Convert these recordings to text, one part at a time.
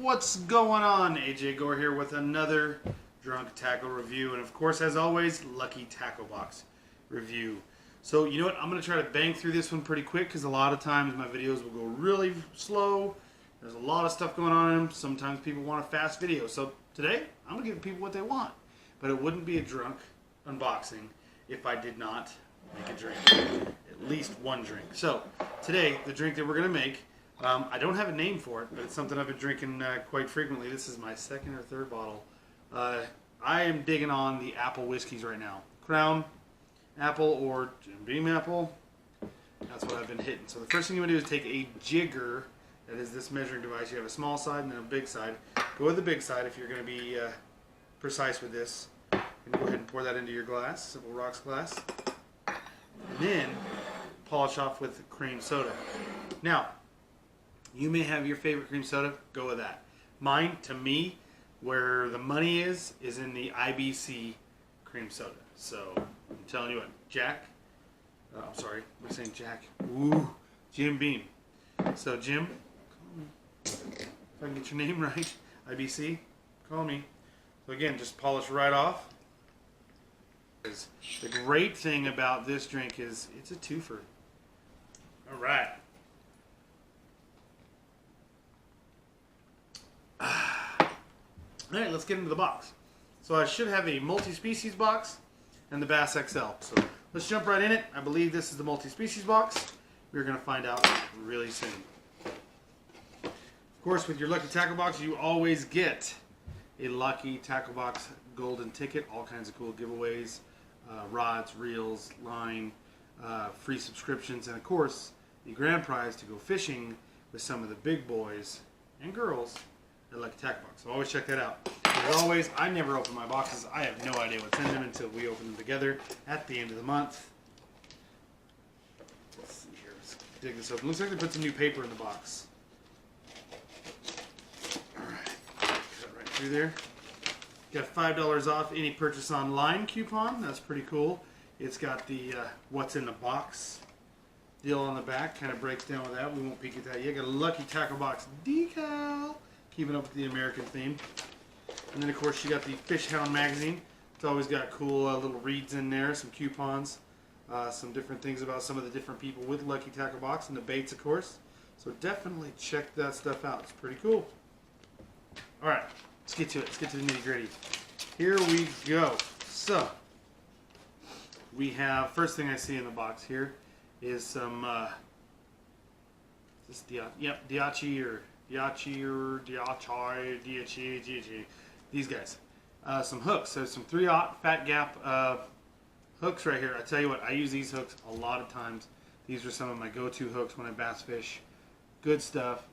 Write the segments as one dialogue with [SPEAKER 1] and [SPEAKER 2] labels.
[SPEAKER 1] What's going on? AJ Gore here with another drunk tackle review, and of course, as always, lucky tackle box review. So you know what, I'm going to try to bang through this one pretty quick because a lot of times my videos will go really slow. There's a lot of stuff going on in them. Sometimes people want a fast video. So today, I'm going to give people what they want. But it wouldn't be a drunk unboxing if I did not make a drink. At least one drink. So today, the drink that we're going to make, I don't have a name for it, but it's something I've been drinking quite frequently. This is my second or third bottle. I am digging on the apple whiskeys right now. Crown apple or Jim Beam apple. That's what I've been hitting. So the first thing you want to do is take a jigger. That is this measuring device. You have a small side and then a big side. Go with the big side if you're going to be precise with this. And go ahead and pour that into your glass, Simple Rocks glass. And then polish off with cream soda. Now, you may have your favorite cream soda. Go with that. Mine, to me, where the money is in the IBC cream soda. So, I'm telling you what, Jack. I'm sorry, we're saying Jack. Ooh, Jim Beam. So, Jim, if I can get your name right, IBC, call me. So again, just polish right off. The great thing about this drink is it's a twofer. All right. All right, let's get into the box. So I should have a multi-species box and the BassXL. So let's jump right in it. I believe this is the multi-species box. We're going to find out really soon. Of course, with your Lucky Tackle Box, you always get a Lucky Tackle Box golden ticket. All kinds of cool giveaways, rods, reels, line, free subscriptions, and of course, the grand prize to go fishing with some of the big boys and girls at Lucky Tackle Box. So always check that out. As always, I never open my boxes. I have no idea what's in them until we open them together at the end of the month. Let's see here. Let's dig this open. Looks like they put some new paper in the box. Alright. Cut right through there. Got $5 off any purchase online coupon. That's pretty cool. It's got the what's in the box deal on the back. Kind of breaks down with that. We won't peek at that yet. Got a Lucky Tackle Box decal. Keeping up with the American theme. And then, of course, you got the Fish Hound magazine. It's always got cool little reads in there, some coupons, some different things about some of the different people with Lucky Tackle Box, and the baits, of course. So definitely check that stuff out. It's pretty cool. All right, let's get to it. Let's get to the nitty-gritty. Here we go. So, we have, first thing I see in the box here is some, is this Diachi or Diachi, these guys. Some hooks. So some 3/0 Fat Gap hooks right here. I tell you what, I use these hooks a lot of times. These are some of my go-to hooks when I bass fish. Good stuff.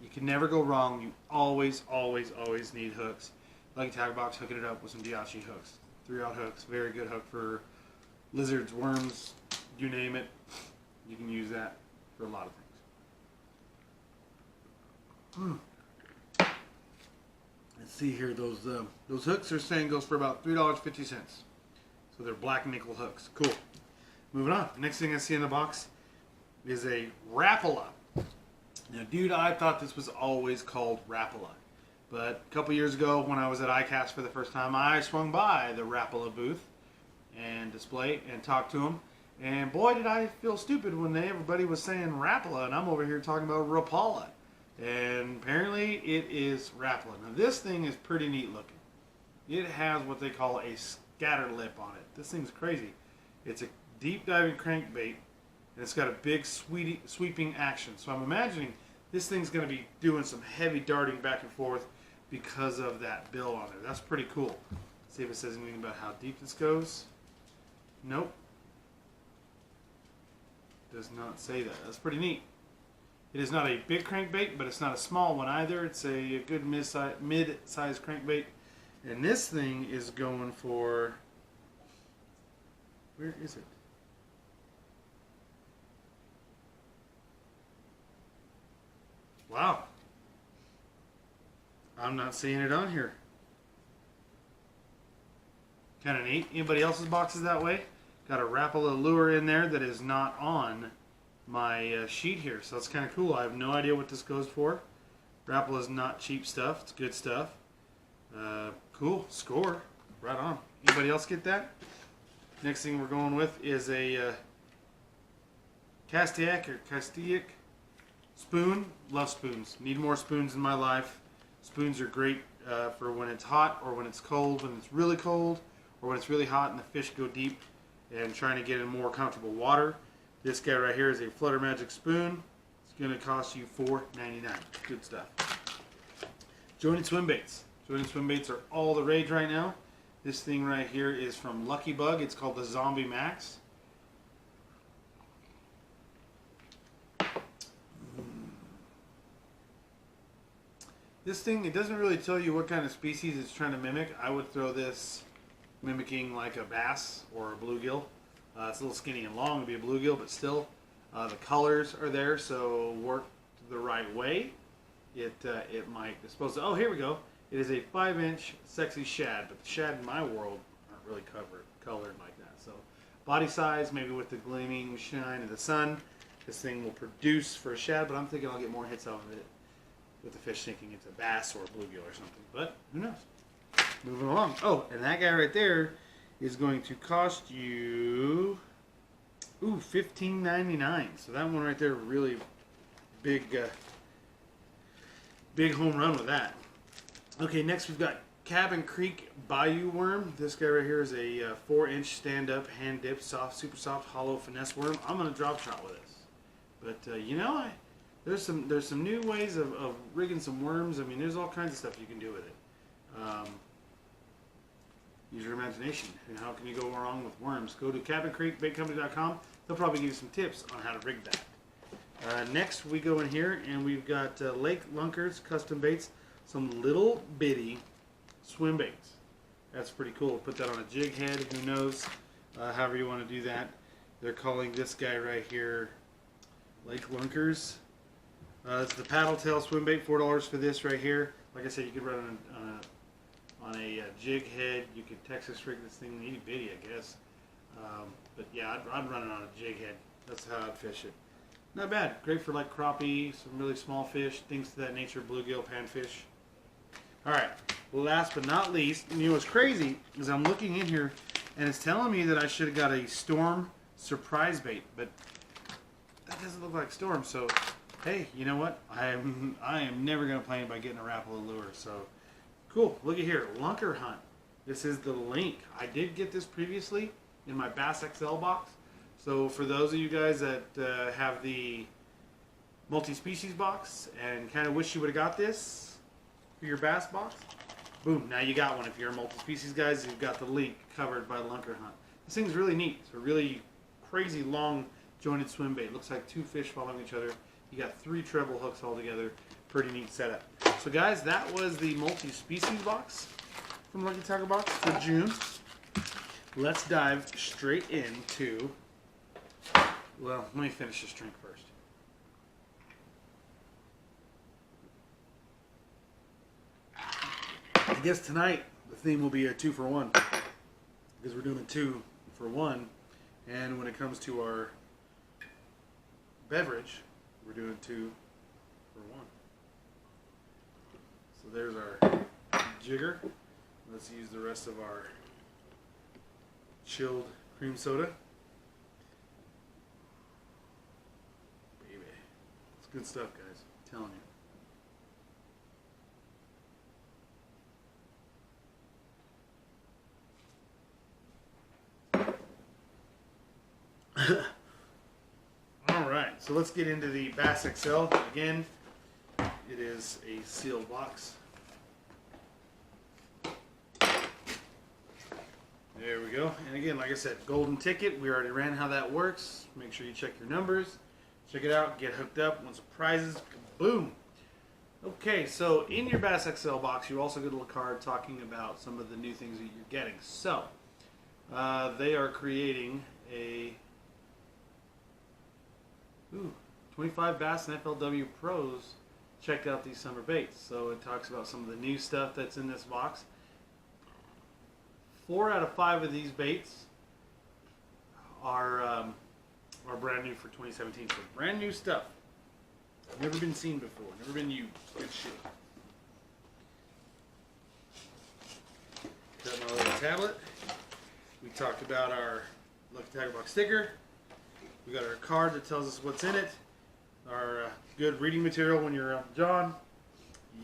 [SPEAKER 1] You can never go wrong. You always, always, always need hooks. Lucky Tackle Box hooking it up with some Diachi hooks. 3/0 hooks. Very good hook for lizards, worms, you name it. You can use that for a lot of things. Let's see here. Those hooks are saying goes for about $3.50. So they're black nickel hooks. Cool. Moving on. Next thing I see in the box is a Rapala. Now, dude, I thought this was always called Rapala, but a couple years ago when I was at ICAST for the first time, I swung by the Rapala booth and display and talked to them. And boy, did I feel stupid when everybody was saying Rapala, and I'm over here talking about Rapala. And apparently it is Rapala. Now this thing is pretty neat looking. It has what they call a scatter lip on it. This thing's crazy. It's a deep diving crankbait, and it's got a big sweeping action. So I'm imagining this thing's going to be doing some heavy darting back and forth because of that bill on there. That's pretty cool. Let's see if it says anything about how deep this goes. Nope. Does not say that. That's pretty neat. It is not a big crankbait, but it's not a small one either. It's a good mid-sized crankbait. And this thing is going for, where is it? Wow. I'm not seeing it on here. Kind of neat. Anybody else's box is that way? Got a Rapala lure in there that is not on my sheet here, so it's kind of cool. I have no idea what this goes for. Rapala is not cheap stuff. It's good stuff. Cool. Score. Right on. Anybody else get that? Next thing we're going with is a Castaic spoon. Love spoons. Need more spoons in my life. Spoons are great for when it's hot or when it's cold, when it's really cold, or when it's really hot and the fish go deep and trying to get in more comfortable water. This guy right here is a Flutter Magic spoon. It's going to cost you $4.99. Good stuff. Jointed swim baits. Jointed swim baits are all the rage right now. This thing right here is from Lucky Bug. It's called the Zombie Max. This thing, it doesn't really tell you what kind of species it's trying to mimic. I would throw this mimicking like a bass or a bluegill. It's a little skinny and long to be a bluegill, but still, the colors are there, so worked the right way, it might. It's supposed to. Oh, here we go. It is a 5-inch sexy shad, but the shad in my world aren't really colored like that. So, body size, maybe with the gleaming shine of the sun, this thing will produce for a shad. But I'm thinking I'll get more hits out of it with the fish thinking it's a bass or a bluegill or something. But who knows? Moving along. Oh, and that guy right there is going to cost you $15.99. So that one right there, really big home run with that. Okay, next we've got Cabin Creek Bayou worm. This guy right here is a 4-inch stand-up, hand-dipped, soft, super soft, hollow finesse worm. I'm gonna drop shot with this, but you know, there's some new ways of rigging some worms. I mean, there's all kinds of stuff you can do with it. Use your imagination. And how can you go wrong with worms? Go to cabincreekbaitcompany.com. They'll probably give you some tips on how to rig that. Next, we go in here and we've got Lake Lunkers custom baits. Some little bitty swim baits. That's pretty cool. Put that on a jig head. Who knows? However you want to do that. They're calling this guy right here Lake Lunkers. It's the paddle tail swim bait. $4 for this right here. Like I said, you could run on a jig head. You could Texas rig this thing itty bitty, I guess. But yeah, I'd run it on a jig head. That's how I'd fish it. Not bad. Great for like crappie, some really small fish, things to that nature, bluegill, panfish. All right, last but not least, and you know what's crazy is I'm looking in here and it's telling me that I should have got a Storm surprise bait, but that doesn't look like Storm. So, hey, you know what? I am never gonna play by getting a Rapala lure. So, cool. Look at here, Lunker Hunt. This is the link. I did get this previously in my BassXL box. So for those of you guys that have the multi-species box and kind of wish you would have got this for your bass box, boom, now you got one. If you're a multi-species guys, you've got the link covered by Lunker Hunt. This thing's really neat. It's a really crazy long jointed swim bait. Looks like 2 fish following each other. You got 3 treble hooks all together. Pretty neat setup. So guys, that was the multi-species box from Lucky Tackle Box for June. Let's dive straight into, well, let me finish this drink first. I guess tonight the theme will be a 2-for-1 because we're doing a 2-for-1, and when it comes to our beverage, we're doing 2-for-1. So there's our jigger. Let's use the rest of our chilled cream soda. Baby. It's good stuff, guys. I'm telling you. Alright, so let's get into the BassXL. Again, it is a sealed box. There we go. And again, like I said, golden ticket. We already ran how that works. Make sure you check your numbers. Check it out. Get hooked up. Won some prizes. Boom. Okay, so in your BassXL box, you also get a little card talking about some of the new things that you're getting. So, they are creating a 25 Bass and FLW Pros checked out these summer baits. So it talks about some of the new stuff that's in this box. 4 out of 5 of these baits are brand new for 2017. So brand new stuff. Never been seen before. Never been used. Good shit. Got my little tablet. We talked about our Lucky Tackle Box sticker. We got our card that tells us what's in it. Our good reading material when you're out John.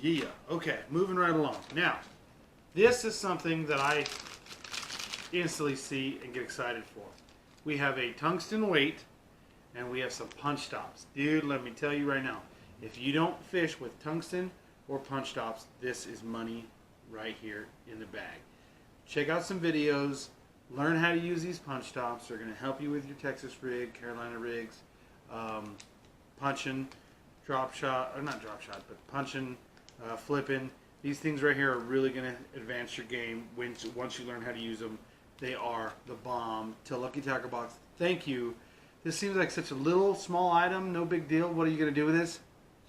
[SPEAKER 1] Yeah. Okay, moving right along. Now, this is something that I instantly see and get excited for. We have a tungsten weight and we have some punch stops. Dude, let me tell you right now, if you don't fish with tungsten or punch stops, this is money right here in the bag. Check out some videos, learn how to use these punch stops. They're going to help you with your Texas rig, Carolina rigs, punching, drop shot, or not drop shot, but punching, flipping. These things right here are really going to advance your game once you learn how to use them. They are the bomb. To Lucky Tackle Box, thank you. This seems like such a little, small item, no big deal. What are you going to do with this?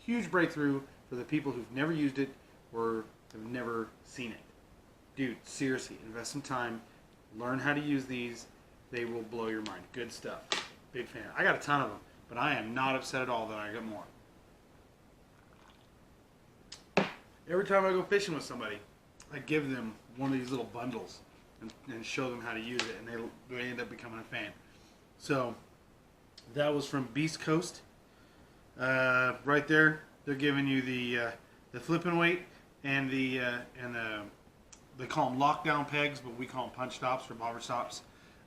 [SPEAKER 1] Huge breakthrough for the people who've never used it or have never seen it. Dude, seriously, invest some time. Learn how to use these. They will blow your mind. Good stuff. Big fan. I got a ton of them, but I am not upset at all that I got more. Every time I go fishing with somebody, I give them one of these little bundles and show them how to use it, and they end up becoming a fan. So that was from Beast Coast. Right there, they're giving you the flipping weight and they call them lockdown pegs, but we call them punch stops or bobber stops.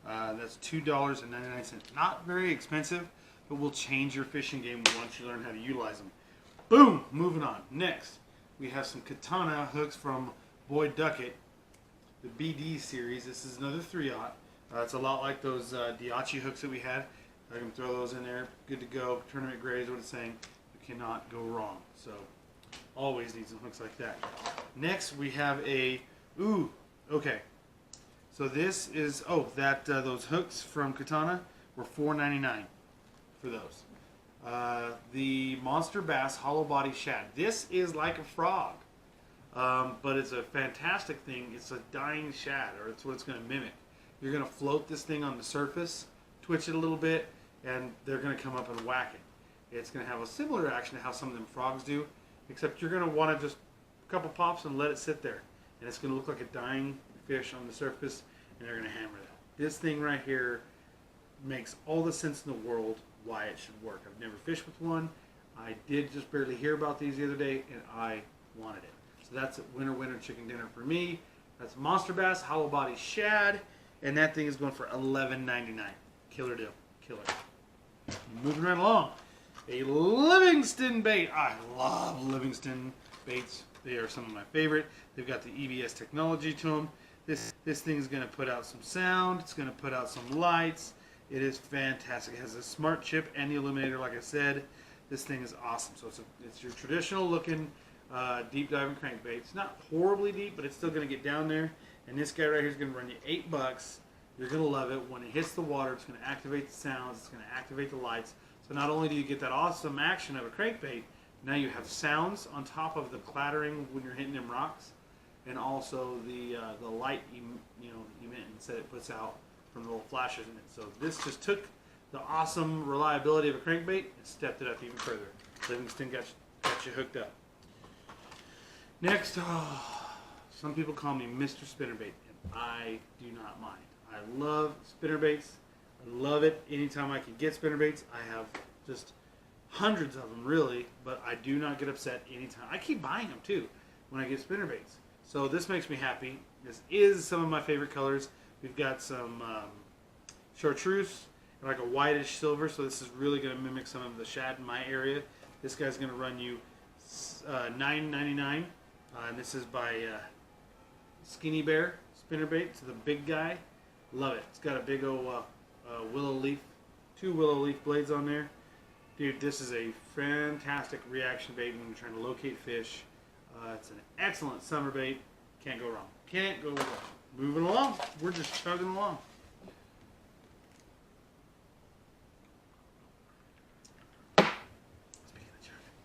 [SPEAKER 1] That's $2.99. Not very expensive, but will change your fishing game once you learn how to utilize them. Boom! Moving on. Next, we have some Katana hooks from Boyd Duckett, the BD series. This is another 3/0. It's a lot like those Diachi hooks that we had. I can throw those in there. Good to go. Tournament grade is what it's saying. You cannot go wrong. So always need some hooks like that. Next, we have a okay. So this is those hooks from Katana were $4.99 for those. The Monster Bass Hollow Body Shad. This is like a frog, but it's a fantastic thing. It's a dying shad, or it's what it's going to mimic. You're going to float this thing on the surface, twitch it a little bit, and they're going to come up and whack it. It's going to have a similar action to how some of them frogs do, except you're going to want to just a couple pops and let it sit there. And it's going to look like a dying fish on the surface, and they're going to hammer that. This thing right here makes all the sense in the world why it should work. I've never fished with one. I did just barely hear about these the other day, and I wanted it. So that's a winner chicken dinner for me. That's Monster Bass Hollow Body Shad, and that thing is going for $11.99. Killer deal. Killer. Moving right along. A Livingston bait. I love Livingston baits. They are some of my favorite. They've got the EBS technology to them. This thing is going to put out some sound. It's going to put out some lights. It is fantastic. It has a smart chip and the illuminator, like I said. This thing is awesome. So it's your traditional looking deep diving crankbait. It's not horribly deep, but it's still going to get down there. And this guy right here is going to run you $8. You're going to love it. When it hits the water, it's going to activate the sounds. It's going to activate the lights. So not only do you get that awesome action of a crankbait, now you have sounds on top of the clattering when you're hitting them rocks, and also the light emitting that it puts out from the little flashes in it. So this just took the awesome reliability of a crankbait and stepped it up even further. Livingston got you hooked up. Next, some people call me Mr. Spinnerbait, and I do not mind. I love spinnerbaits. I love it. Anytime I can get spinnerbaits, I have just hundreds of them, really, but I do not get upset anytime. I keep buying them, too, when I get spinnerbaits. So this makes me happy. This is some of my favorite colors. We've got some chartreuse and like a whitish silver, so this is really going to mimic some of the shad in my area. This guy's going to run you $9.99, and this is by Skinny Bear spinnerbait. It's the big guy. Love it. It's got a big old willow leaf, 2 willow leaf blades on there. Dude, this is a fantastic reaction bait when you're trying to locate fish. It's an excellent summer bait. Can't go wrong. Can't go wrong. Moving along. We're just chugging along. Speaking of chugging.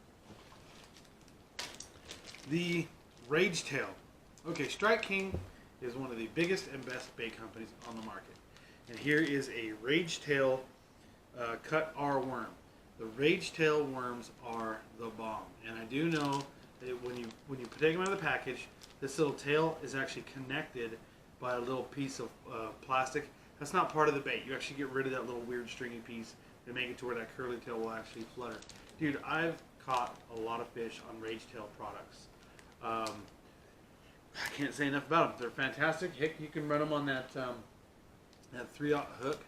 [SPEAKER 1] The Rage Tail. Okay, Strike King is one of the biggest and best bait companies on the market. And here is a Rage Tail cut R worm. The rage tail worms are the bomb, and I do know that when you take them out of the package, this little tail is actually connected by a little piece of plastic. That's not part of the bait. You actually get rid of that little weird stringy piece and make it to where that curly tail will actually flutter. Dude, I've caught a lot of fish on rage tail products. I can't say enough about them. They're fantastic. Heck, you can run them on that that 3/0 hook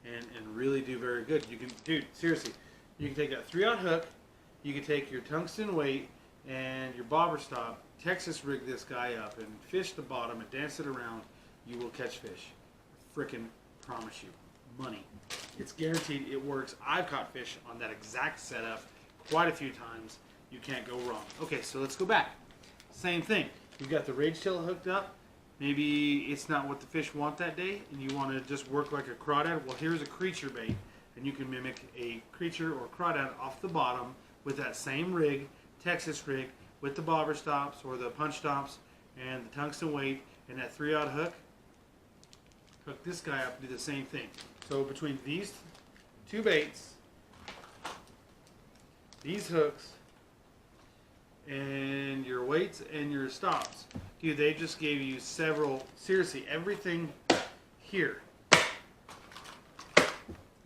[SPEAKER 1] and really do very good. You can, dude, seriously, you can take that 3/0 hook, you can take your tungsten weight and your bobber stop, Texas rig this guy up and fish the bottom and dance it around. You will catch fish. Frickin' promise you. Money. It's guaranteed. It works. I've caught fish on that exact setup quite a few times. You can't go wrong. Okay, so let's go back. Same thing. You've got the rage tail hooked up. Maybe it's not what the fish want that day, and you want to just work like a crawdad. Well, here's a creature bait, and you can mimic a creature or crawdad off the bottom with that same rig, Texas rig, with the bobber stops or the punch stops and the tungsten weight and that 3/0 hook. Hook this guy up and do the same thing. So between these two baits, these hooks, and your weights and your stops, dude, they just gave you several, seriously, everything here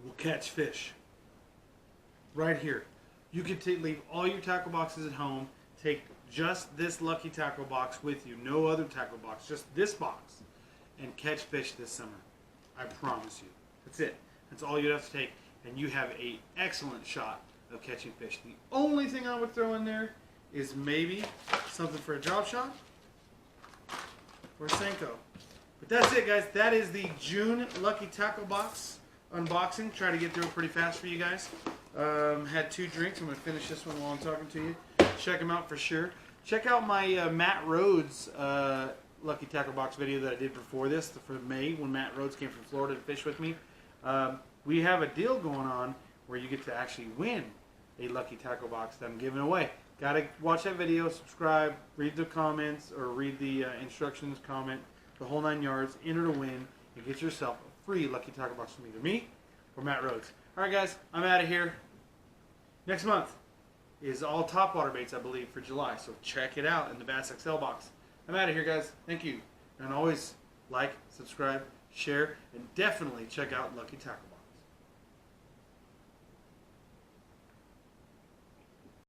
[SPEAKER 1] will catch fish. Right here. You could leave all your tackle boxes at home, take just this lucky tackle box with you, no other tackle box, just this box, and catch fish this summer. I promise you. That's it. That's all you have to take, and you have an excellent shot of catching fish. The only thing I would throw in there is maybe something for a drop shot or a Senko. But that's it, guys. That is the June Lucky Tackle Box unboxing. Try to get through it pretty fast for you guys. Had 2 drinks. I'm going to finish this one while I'm talking to you. Check them out for sure. Check out my Matt Rhodes Lucky Tackle Box video that I did before this, for May, when Matt Rhodes came from Florida to fish with me. We have a deal going on where you get to actually win a Lucky Tackle Box that I'm giving away. Gotta watch that video, subscribe, read the comments, or read the instructions, comment, the whole 9 yards, enter to win, and get yourself a free Lucky Tackle Box from either me or Matt Rhodes. Alright guys, I'm out of here. Next month is all topwater baits, I believe, for July, so check it out in the BassXL box. I'm out of here, guys. Thank you. And always like, subscribe, share, and definitely check out Lucky Tackle.